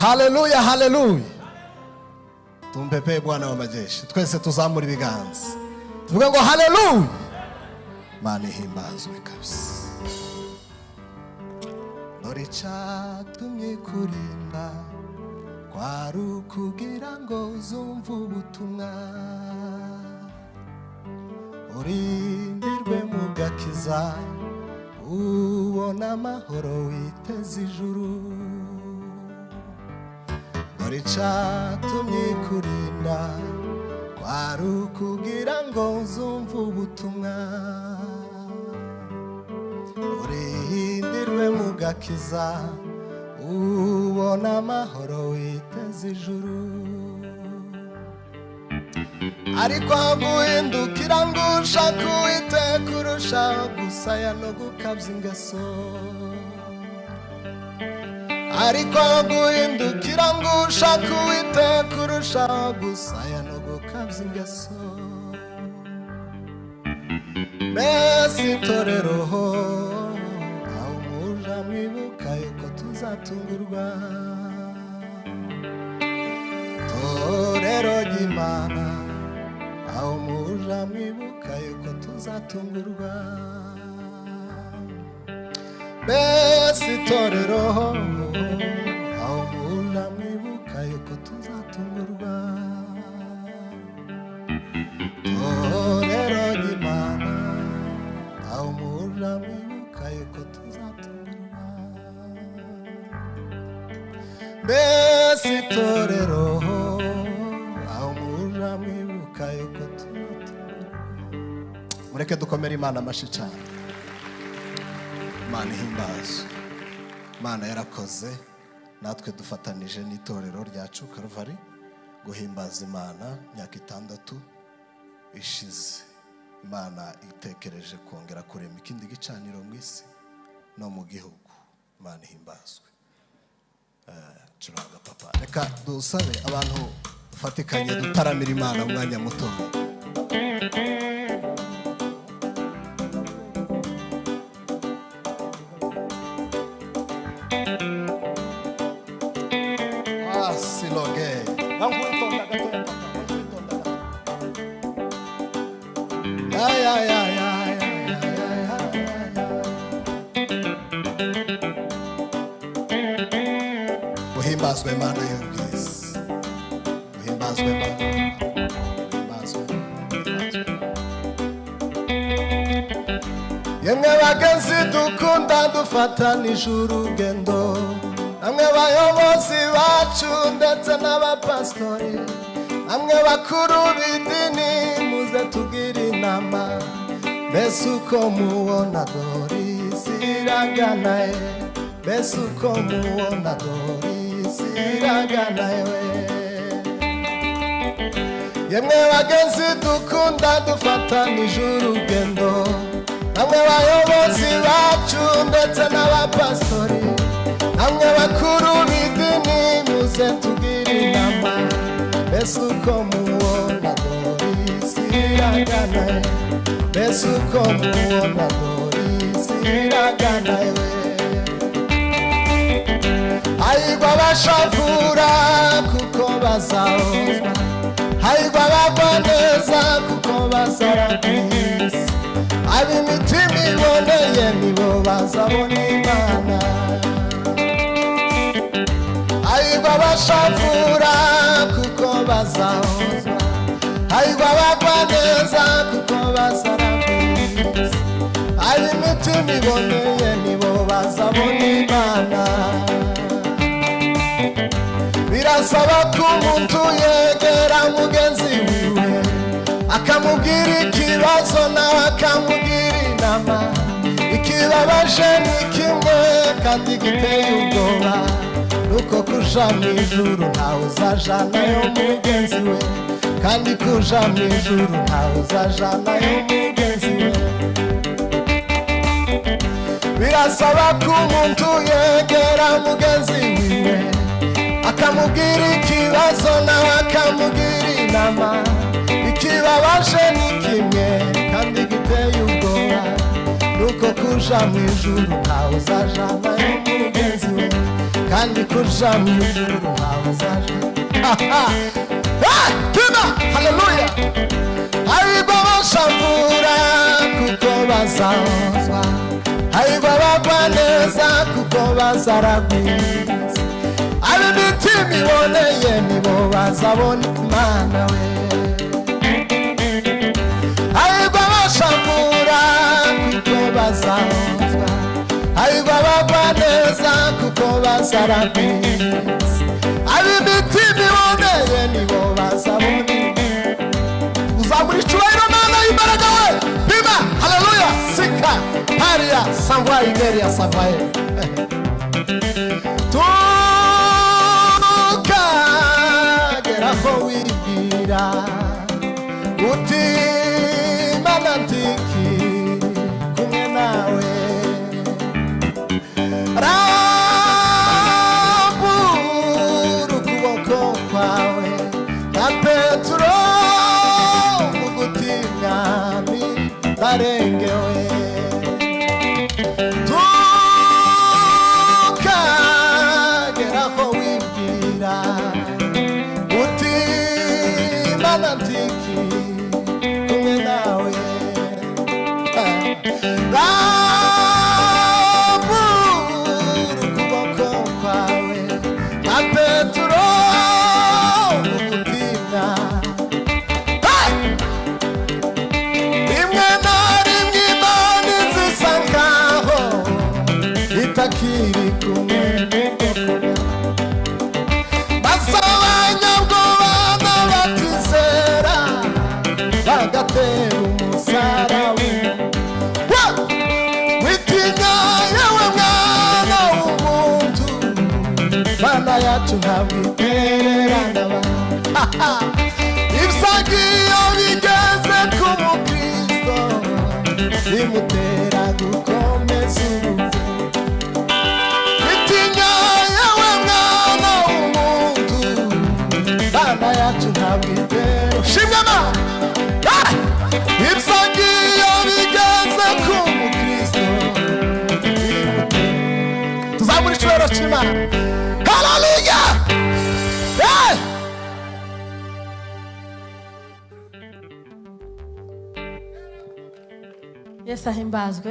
Haleluya, haleluya. Tumpepe Bwana wa majeshi. Twese tuzamura ibiganza. Tuvuga ngo haleluya. Mana ihimbazwe kabisa. Dore cyatumye kurinda kwari ukugira ngo uzumve ubutumwa. Urindirwe mu gakiza ubona amahoro witeze ijuru. Dore cyatumye kurinda kwari ukugira ngo uzumve ubutumwa. Urindirwe mu gakiza ubona amahoro witeze ijuru. Ariko guhindukira ngo ushaka Uwiteka urushaho gusaya no gukabya ingeso. Ariko guhindukira ngo ushaka Uwiteka urushaho gusaya no gukabya ingeso. Mbese itorero aho muja mwibuka yuko tuzatungurwa. Torero ry'Imana aho muja mwibuka yuko tuzatungurwa. Mbese itorero aho muja mwibuka yuko tuzatungurwa. Torero ry'Imana aho muja mwibuka yuko tuzatungurwa. Mbese itorero aho muja mwibuka yuko tuzatungurwa. Mureke dukomere Imana amashyi cyane. Imana ihimbaza. Imana yarakoze, natwe dufatanije n'itorero ryacu Kalvari guhimbaza Imana myaka 6 ishize. Imana itekereje kongera kurema ikindi gicaniro mu isi no mu gihugu. Imana ihimbazwe. Curanga papa. Reka dusabe abantu dufatikanye dutaramira Imana umwanya muto. Siloge. Uhimbazwe Mana y'ubwiza. Uhimbazwe Mana. Uhimbazwe. Yemwe bagenzi dukunda dufatanije urugendo. Namwe bayobozi bacu ndetse n'abapastori. Namwe bakuru b'idini muze tugire inama. Mbese uko mubona Dorisi iragana ye. Mbese uko mubona Dorisi iragana we. Yemwe bagenzi dukunda dufatanije urugendo. Namwe bayobozi bacu ndetse n'abapastori. Namwe bakuru b'idini muze tugire inama. Mbese uko mubona Dorisi iragana ye. Mbese uko mubona Dorisi iragana we. Haigwa bashavura kuko bazahozwa. Haigwa bagwa neza kuko bazaragwisa. Ab'imitima iboneye nibo bazabona Imana. Haigwa bashavura kuko bazahozwa. Haigwa bagwa neza kuko bazaragwisa. Ab'imitima iboneye nibo bazabona Imana. Birasaba ko umuntu yegera mugenzi wiwe akamubwira ikibazo nawe akamubwira inama. Ikibabaje ni kimwe kandi giteye ubwoba, nuko kuja mu ijuru ntawe uzajanayo mugenzi we. Kandi kuja mu ijuru ntawe uzajanayo mugenzi we. Birasaba ko umuntu yegera mugenzi wiwe akamubwira ikibazo nawe akamubwira inama. Ikibabaje ni kimwe kandi giteye ubwoba, nuko kuja mu ijuru ntawe uzajanayo mugenzi we. kandi kuja mu ijuru ntawe zaje tuma haleluya hahirwa abashavura kuko bazahozwa hahirwa abagwa neza kuko bazaragwiza ab'imitima iboneye nibo bazabona Imana we hahirwa abashavura kuko bazahozwa hahirwa abagwa neza kuko bazaragwiza ab'imitima iboneye nibo bazabona uzamura icyubahiro Mana y'imbaraga we pima haleluya sika hariya sangwa igeria savaye tukageraho wibwira uti Mana ndiki kumwe nawe Rambura ukuboko kwawe nka Petero mu gutimwami ndarengewe tukageraho wibwira uti Mana ndiki kumwe nawe kiri kumwe basabanyabwoba n'abatizera bagatera umusaraba witinya yewe mwana w'umuntu Mana yacu ntabwo itererana ibyagiye bigeze ku mukristo bimutera gukomeza urugo Mana yacu ntabwo itera shimama ibyagiye bigeze ku mukristo tuzamura icyubahiro cy'Imana haleluya Yesu ahimbazwe